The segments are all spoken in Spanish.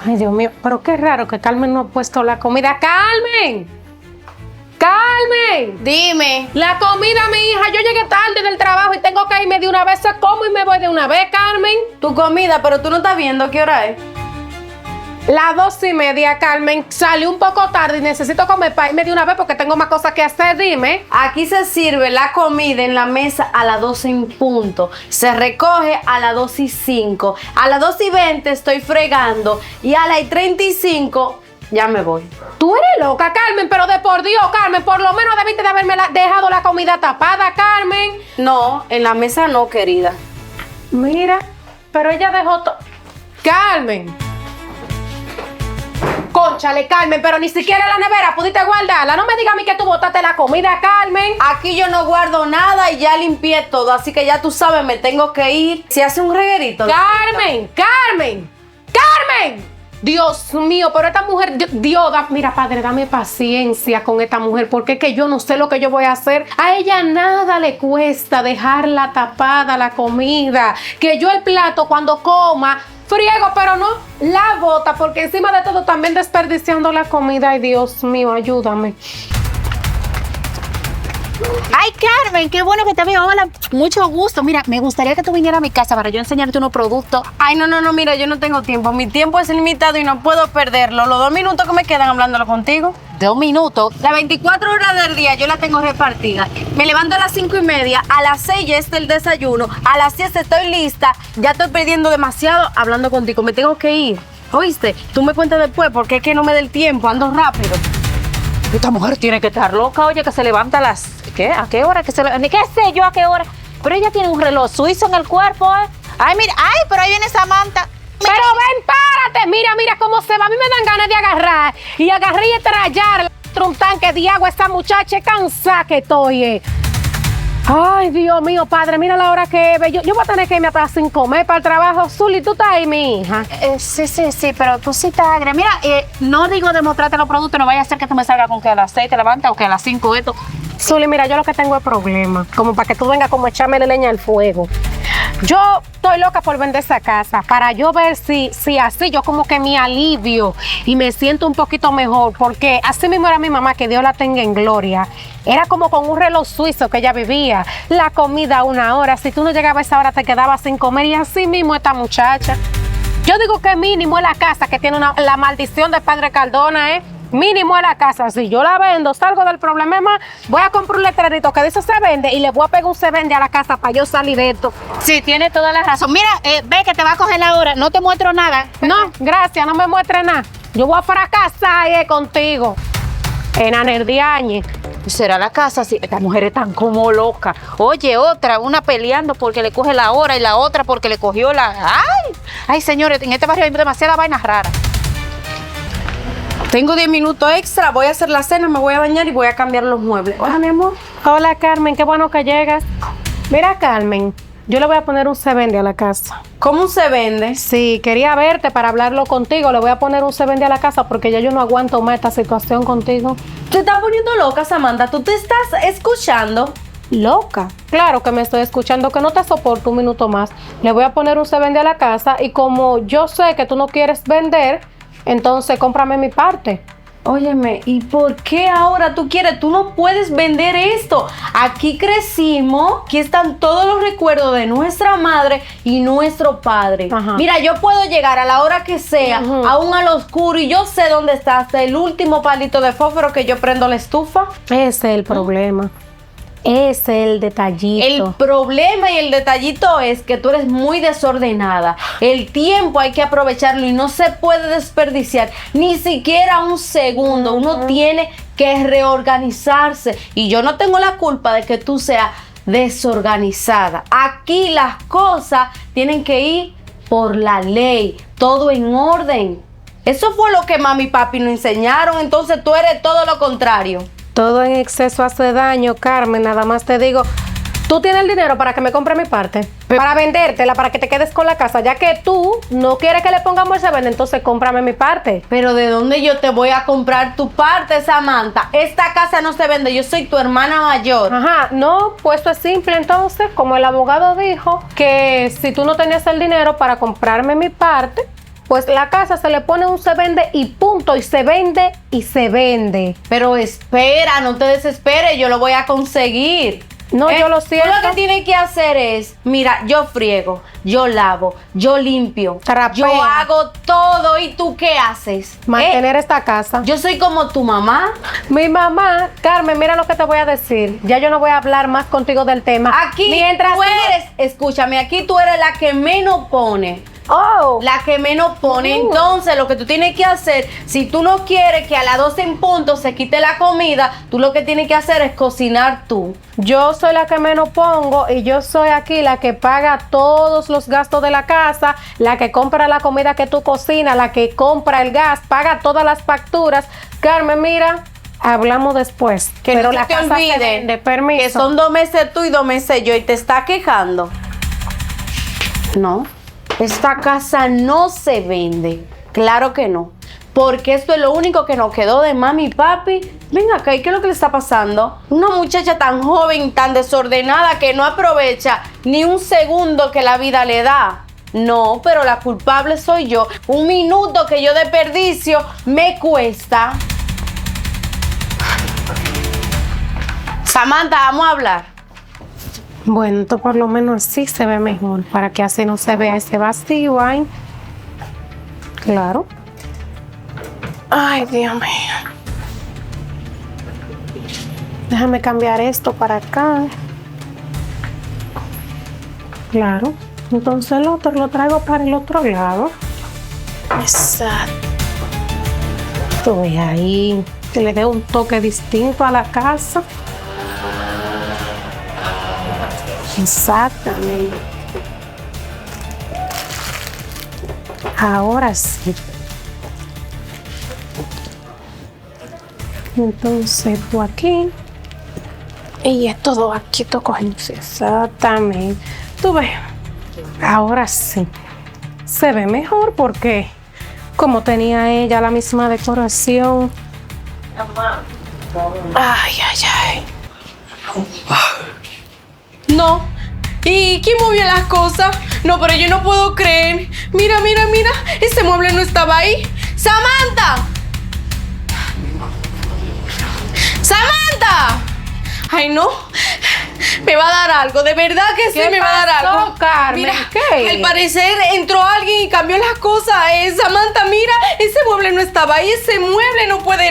Ay, Dios mío, pero qué raro que Carmen no ha puesto la comida. ¡Carmen! ¡Carmen! Dime. La comida, mi hija. Yo llegué tarde del trabajo y tengo que irme de una vez. ¿Cómo y me voy de una vez, Carmen? Tu comida, pero tú no estás viendo qué hora es. Las 2:30, Carmen. Salí un poco tarde y necesito comer para irme de una vez porque tengo más cosas que hacer. Dime. Aquí se sirve la comida en la mesa a las 12 en punto. Se recoge a las 2:05. A las 2:20 estoy fregando. Y a las 35 ya me voy. Tú eres loca, Carmen, pero de por Dios, Carmen, por lo menos debiste de haberme dejado la comida tapada, Carmen. No, en la mesa no, querida. Mira, pero ella dejó todo. Carmen. Cónchale, Carmen, pero ni siquiera la nevera pudiste guardarla. No me digas a mí que tú botaste la comida, Carmen. Aquí yo no guardo nada y ya limpié todo, así que ya tú sabes, me tengo que ir. Si hace un reguerito. Carmen, Carmen, Carmen. Dios mío, pero esta mujer, Dios, mira, Padre, dame paciencia con esta mujer, porque es que yo no sé lo que yo voy a hacer. A ella nada le cuesta dejarla tapada la comida, que yo el plato cuando coma friego, pero no la bota, porque encima de todo también desperdiciando la comida. Ay, Dios mío, ayúdame. Ay, Carmen, qué bueno que te veo. Hola, mucho gusto. Mira, me gustaría que tú vinieras a mi casa para yo enseñarte unos productos. Ay, no, mira, yo no tengo tiempo. Mi tiempo es limitado y no puedo perderlo. Los 2 minutos que me quedan hablándolo contigo. 2 minutos. Las 24 horas del día yo las tengo repartidas. Me levanto a las 5:30, a las 6 ya está el desayuno, a las 7 estoy lista. Ya estoy perdiendo demasiado hablando contigo. Me tengo que ir. ¿Oíste? Tú me cuentas después porque es que no me da el tiempo, ando rápido. Esta mujer tiene que estar loca, oye, que se levanta a las... ¿Qué? ¿A qué hora? ¿Qué sé yo a qué hora? Pero ella tiene un reloj suizo en el cuerpo, ¿eh? Ay, mira, ay, pero ahí viene Samantha. Pero ven, párate. Mira cómo se va. A mí me dan ganas de agarrar y estrellar un tanque de agua a esta muchacha. Cansada que estoy. Ay, Dios mío, Padre, mira la hora que es. Yo voy a tener que irme atrás sin comer para el trabajo. Zuli, ¿tú estás ahí, mi hija? Sí, pero tú sí estás agria. Mira, no digo de mostrarte los productos, no vaya a ser que tú me salgas con que a las 6 te levantas o que a las 5 esto. Zuli, mira, yo lo que tengo es problema. Como para que tú vengas como a echarme la leña al fuego. Yo estoy loca por vender esa casa para yo ver si así yo como que me alivio y me siento un poquito mejor, porque así mismo era mi mamá, que Dios la tenga en gloria. Era como con un reloj suizo que ella vivía, la comida a 1 hora, si tú no llegabas a esa hora te quedabas sin comer, y así mismo esta muchacha. Yo digo que mínimo es la casa que tiene la maldición del Padre Cardona, mínimo es la casa. Si yo la vendo, salgo del problema, más voy a comprar un letrerito que dice se vende y le voy a pegar un se vende a la casa para yo salir de esto. Sí, tiene toda la razón. Mira, ve que te va a coger la hora, no te muestro nada. No, gracias, no me muestres nada. Yo voy a fracasar contigo. Enaneldiañe. Será la casa, sí. Esta mujer es tan como loca. Oye, otra, una peleando porque le coge la hora y la otra porque le cogió la... Ay, señores, en este barrio hay demasiadas vainas raras. Tengo 10 minutos extra, voy a hacer la cena, me voy a bañar y voy a cambiar los muebles. Hola, mi amor. Hola, Carmen, qué bueno que llegas. Mira, Carmen, yo le voy a poner un se vende a la casa. ¿Cómo se vende? Sí, quería verte para hablarlo contigo. Le voy a poner un se vende a la casa porque ya yo no aguanto más esta situación contigo. Te estás poniendo loca, Samantha. ¿Tú te estás escuchando? ¿Loca? Claro que me estoy escuchando, que no te soporto un minuto más. Le voy a poner un se vende a la casa y como yo sé que tú no quieres vender, entonces cómprame mi parte. Óyeme, ¿y por qué ahora tú quieres? Tú no puedes vender esto. Aquí crecimos, aquí están todos los recuerdos de nuestra madre y nuestro padre. Ajá. Mira, yo puedo llegar a la hora que sea, aún al oscuro, y yo sé dónde está hasta el último palito de fósforo que yo prendo la estufa. Ese es el problema. Ese es el detallito. El problema y el detallito es que tú eres muy desordenada. El tiempo hay que aprovecharlo y no se puede desperdiciar ni siquiera un segundo. Uno tiene que reorganizarse y yo no tengo la culpa de que tú seas desorganizada. Aquí las cosas tienen que ir por la ley, todo en orden. Eso fue lo que mami y papi nos enseñaron, entonces tú eres todo lo contrario. Todo en exceso hace daño, Carmen. Nada más te digo, tú tienes el dinero para que me compre mi parte, para vendértela, para que te quedes con la casa, ya que tú no quieres que le pongamos ese vende, entonces cómprame mi parte. Pero ¿de dónde yo te voy a comprar tu parte, Samantha? Esta casa no se vende, yo soy tu hermana mayor. Ajá, no, pues esto es simple entonces, como el abogado dijo, que si tú no tenías el dinero para comprarme mi parte, Pues la casa se le pone un se vende y punto, y se vende y se vende. Pero espera, no te desesperes, yo lo voy a conseguir. No, yo lo Tú siento. lo que tienes que hacer es, mira, yo friego, yo lavo, yo limpio, Trapea. yo hago todo. ¿Y tú qué haces? Mantener esta casa. Yo soy como tu mamá. Mi mamá, Carmen, mira lo que te voy a decir. Ya yo no voy a hablar más contigo del tema. Aquí Mientras tú eres, escúchame, aquí tú eres la que menos pone. Oh, La que menos pone. Entonces, lo que tú tienes que hacer, si tú no quieres que a las 12 en punto se quite la comida, tú lo que tienes que hacer es cocinar tú. yo soy la que menos pongo y yo soy aquí la que paga todos los gastos de la casa, la que compra la comida que tú cocinas, la que compra el gas, paga todas las facturas. Carmen, mira, hablamos después. Que pero no la te casa se olvides vende, permiso. que son 2 meses tú y 2 meses yo y te está quejando. No, esta casa no se vende. Claro que no. Porque esto es lo único que nos quedó de mami y papi. Ven acá, ¿y qué es lo que le está pasando? Una muchacha tan joven, tan desordenada, que no aprovecha ni un segundo que la vida le da. No, pero la culpable soy yo. 1 minuto que yo desperdicio me cuesta. Samantha, vamos a hablar. Bueno, esto por lo menos así se ve mejor, para que así no se vea ese vacío ahí. Claro. Ay, Dios mío. Déjame cambiar esto para acá. Claro. Entonces el otro lo traigo para el otro lado. Exacto. Estoy ahí. Que le dé un toque distinto a la casa. Exactamente. Ahora sí. Entonces tú aquí. Y es todo aquí, todo cogiendo. Exactamente. Tú ves. Ahora sí. Se ve mejor porque como tenía ella la misma decoración. Ay, ay, ay. No. ¿Y quién movió las cosas? No, pero yo no puedo creer. Mira, mira, mira. Ese mueble no estaba ahí. ¡Samantha! ¡Samantha! Ay, no. Me va a dar algo. De verdad que sí ¿Qué me va a dar pasó, algo. Carmen? Mira, ¿Qué? al parecer entró alguien y cambió las cosas. Samantha, mira. Ese mueble no estaba ahí. Ese mueble no puede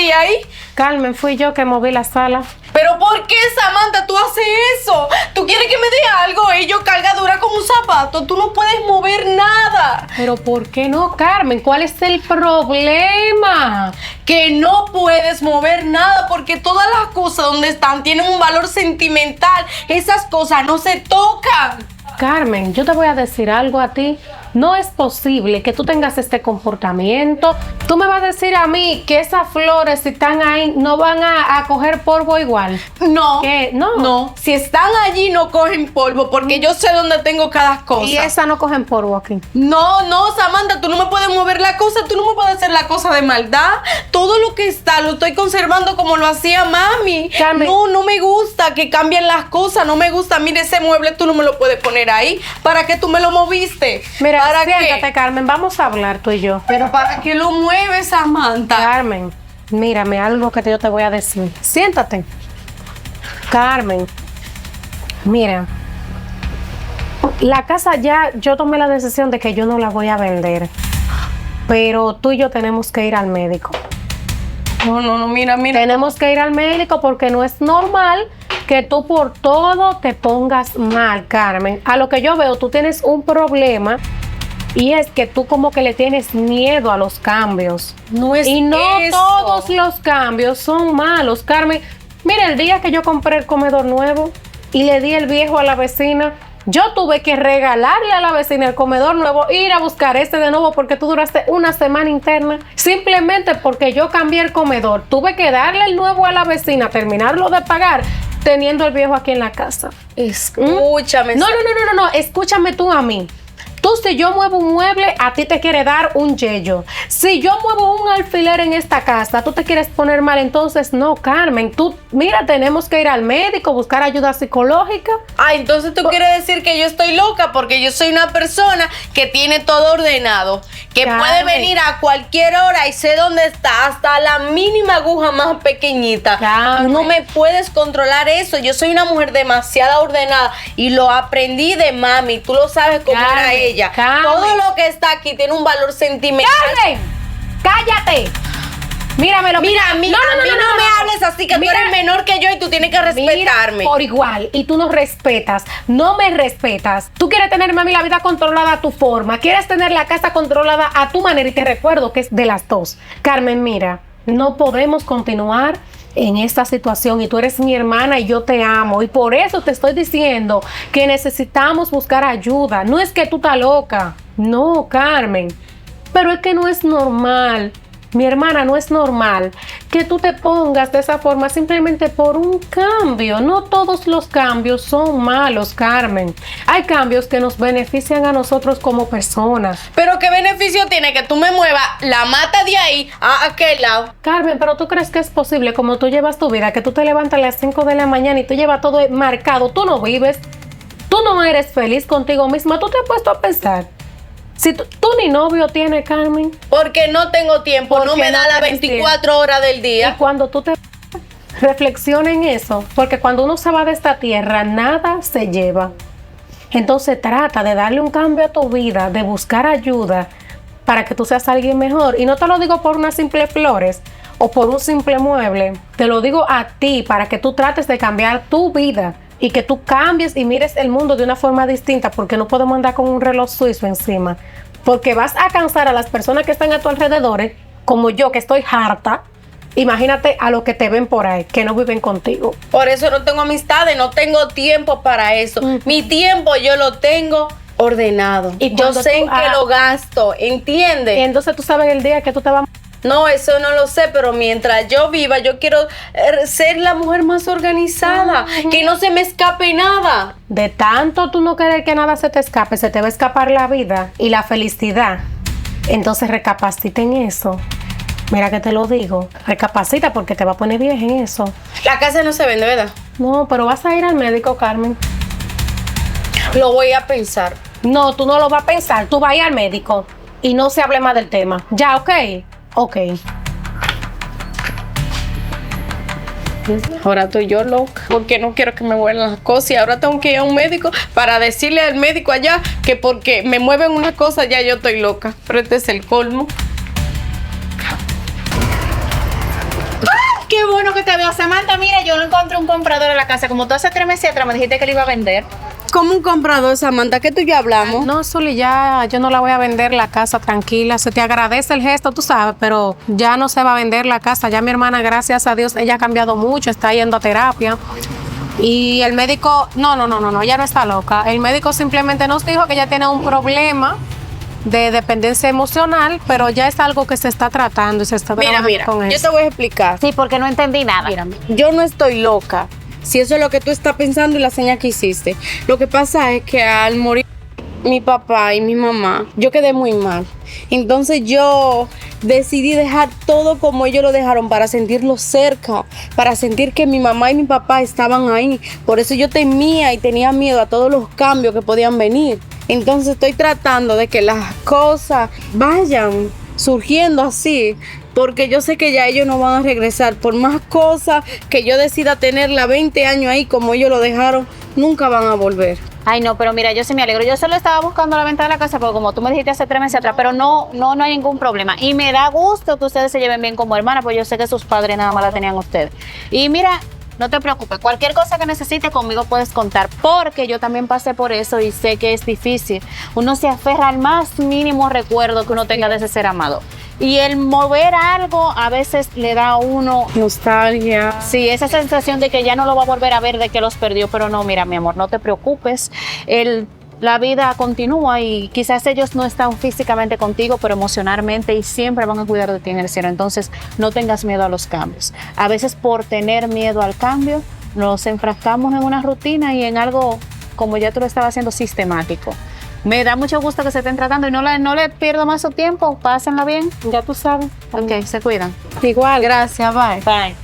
ir ahí. Carmen, fui yo que moví la sala. ¿Pero por qué, Samantha, tú haces eso? ¿Tú quieres que me dé algo? Yo carga dura como un zapato. Tú no puedes mover nada. Pero ¿por qué no, Carmen? ¿Cuál es el problema? Que no puedes mover nada porque todas las cosas donde están tienen un valor sentimental. Esas cosas no se tocan. Carmen, yo te voy a decir algo a ti. No es posible que tú tengas este comportamiento. Tú me vas a decir a mí que esas flores, si están ahí, no van a coger polvo igual. No. ¿Qué? No. No. Si están allí no cogen polvo porque yo sé dónde tengo cada cosa. Y esas no cogen polvo aquí. No, no, Samantha, tú no me puedes mover la cosa, tú no me puedes hacer la cosa de maldad. Todo lo que está lo estoy conservando como lo hacía mami. Carmen. No, no me gusta que cambien las cosas, no me gusta. Mira, ese mueble tú no me lo puedes poner ahí. ¿Para qué tú me lo moviste? Mira, ¿Para siéntate, qué? Carmen, vamos a hablar tú y yo. Pero ¿para qué lo mueves, Samantha? Carmen, mírame, algo que yo te voy a decir. Siéntate. Carmen, mira, la casa ya, yo tomé la decisión de que yo no la voy a vender. Pero tú y yo tenemos que ir al médico. No, no, no, mira, mira. Tenemos que ir al médico porque no es normal que tú por todo te pongas mal, Carmen. A lo que yo veo, tú tienes un problema y es que tú como que le tienes miedo a los cambios. No es Y no eso. todos los cambios son malos, Carmen. Mira, el día que yo compré el comedor nuevo y le di el viejo a la vecina, yo tuve que regalarle a la vecina el comedor nuevo, ir a buscar este de nuevo porque tú duraste una semana interna. Simplemente porque yo cambié el comedor. Tuve que darle el nuevo a la vecina, terminarlo de pagar, teniendo el viejo aquí en la casa. Escúchame. No, escúchame tú a mí. Tú, si yo muevo un mueble, a ti te quiere dar un yello. Si yo muevo un alfiler en esta casa, tú te quieres poner mal, entonces no, Carmen. Tú, mira, tenemos que ir al médico, buscar ayuda psicológica. Ah, entonces tú quieres decir que yo estoy loca porque yo soy una persona que tiene todo ordenado, que Carmen. puede venir a cualquier hora y sé dónde está, hasta la mínima aguja más pequeñita. Carmen. Tú no me puedes controlar eso. Yo soy una mujer demasiado ordenada y lo aprendí de mami. Tú lo sabes cómo era Carmen, ella. Carmen. Todo lo que está aquí tiene un valor sentimental. ¡Carmen! ¡Cállate! Mírame lo que... Mira, a mí no me hables así, que Mira, tú eres menor que yo y tú tienes que respetarme. Mira, por igual, y tú no respetas, no me respetas. Tú quieres tener, mami, la vida controlada a tu forma, quieres tener la casa controlada a tu manera, y te recuerdo que es de las dos. Carmen, mira, no podemos continuar en esta situación, y tú eres mi hermana y yo te amo, y por eso te estoy diciendo que necesitamos buscar ayuda. No es que tú estás loca, no, Carmen, pero es que no es normal. Mi hermana, no es normal que tú te pongas de esa forma simplemente por un cambio. No todos los cambios son malos, Carmen. Hay cambios que nos benefician a nosotros como personas. Pero ¿qué beneficio tiene que tú me muevas la mata de ahí a aquel lado? Carmen, pero ¿tú crees que es posible, como tú llevas tu vida, que tú te levantas a las 5 de la mañana y tú llevas todo marcado? Tú no vives, tú no eres feliz contigo misma. ¿Tú te has puesto a pensar? Si tú ni novio tienes, Carmen. Porque no tengo tiempo, no Porque me da no las tienes 24 horas del Y día. cuando tú te reflexiona en eso, porque cuando uno se va de esta tierra, nada se lleva. Entonces trata de darle un cambio a tu vida, de buscar ayuda para que tú seas alguien mejor. Y no te lo digo por unas simples flores o por un simple mueble. Te lo digo a ti para que tú trates de cambiar tu vida y que tú cambies y mires el mundo de una forma distinta, porque no podemos andar con un reloj suizo encima. Porque vas a cansar a las personas que están a tu alrededor, como yo, que estoy harta. Imagínate a los que te ven por ahí, que no viven contigo. Por eso no tengo amistades, no tengo tiempo para eso. Mi tiempo yo lo tengo ordenado. Y Yo cuando sé tú en qué hagas- lo gasto, Y ¿entiendes? entonces tú sabes el día que tú te vas... No, eso no lo sé, pero mientras yo viva, yo quiero ser la mujer más organizada, que no se me escape nada. De tanto tú no querer que nada se te escape, se te va a escapar la vida y la felicidad. Entonces recapacita en eso. Mira que te lo digo. Recapacita porque te va a poner vieja en eso. La casa no se vende, ¿verdad? No, pero vas a ir al médico, Carmen. Lo voy a pensar. No, tú no lo vas a pensar. Tú vas a ir al médico y no se hable más del tema. Ya, ¿ok? Ok. Ahora estoy yo loca, porque no quiero que me muevan las cosas y ahora tengo que ir a un médico para decirle al médico allá que porque me mueven una cosa ya yo estoy loca. Pero este es el colmo. Qué bueno que te veo, Samantha. Mira, yo no encontré un comprador en la casa. Como tú hace 3 meses atrás me dijiste que le iba a vender. ¿Cómo un comprador, Samantha? ¿Qué tú y yo hablamos? No, Zuli, ya yo no la voy a vender la casa, tranquila. Se te agradece el gesto, tú sabes, pero ya no se va a vender la casa. Ya mi hermana, gracias a Dios, ella ha cambiado mucho, está yendo a terapia. Y el médico, no, ella no está loca. El médico simplemente nos dijo que ella tiene un problema de dependencia emocional, pero ya es algo que se está tratando y se está trabajando con yo eso. te voy a explicar. Sí, porque no entendí nada. Yo no estoy loca. Si eso es lo que tú estás pensando y la señal que hiciste. Lo que pasa es que al morir mi papá y mi mamá, yo quedé muy mal. Entonces yo decidí dejar todo como ellos lo dejaron para sentirlo cerca, para sentir que mi mamá y mi papá estaban ahí. Por eso yo temía y tenía miedo a todos los cambios que podían venir. Entonces estoy tratando de que las cosas vayan surgiendo así, porque yo sé que ya ellos no van a regresar. Por más cosas que yo decida tenerla 20 años ahí como ellos lo dejaron, nunca van a volver. Ay, no, pero mira, yo sí me alegro. Yo solo estaba buscando la venta de la casa, porque como tú me dijiste hace 3 meses atrás, pero no hay ningún problema. Y me da gusto que ustedes se lleven bien como hermanas, porque yo sé que sus padres nada más la tenían ustedes. Y mira, no te preocupes, cualquier cosa que necesites conmigo puedes contar, porque yo también pasé por eso y sé que es difícil. Uno se aferra al más mínimo recuerdo que uno tenga de ese ser amado. Y el mover algo a veces le da a uno Nostalgia. sí, esa sensación de que ya no lo va a volver a ver, de que los perdió. Pero no, mira, mi amor, no te preocupes. La vida continúa y quizás ellos no están físicamente contigo, pero emocionalmente, y siempre van a cuidar de ti en el cielo. Entonces, no tengas miedo a los cambios. A veces por tener miedo al cambio, nos enfrascamos en una rutina y en algo, como ya tú lo estabas haciendo, sistemático. Me da mucho gusto que se estén tratando y no le pierdo más su tiempo. Pásenla bien. Ya tú sabes. Ok, se cuidan. Igual, gracias, bye. Bye.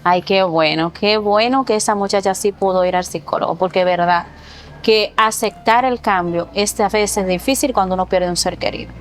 Ay, qué bueno que esa muchacha sí pudo ir al psicólogo, porque es verdad que aceptar el cambio a veces es difícil cuando uno pierde un ser querido.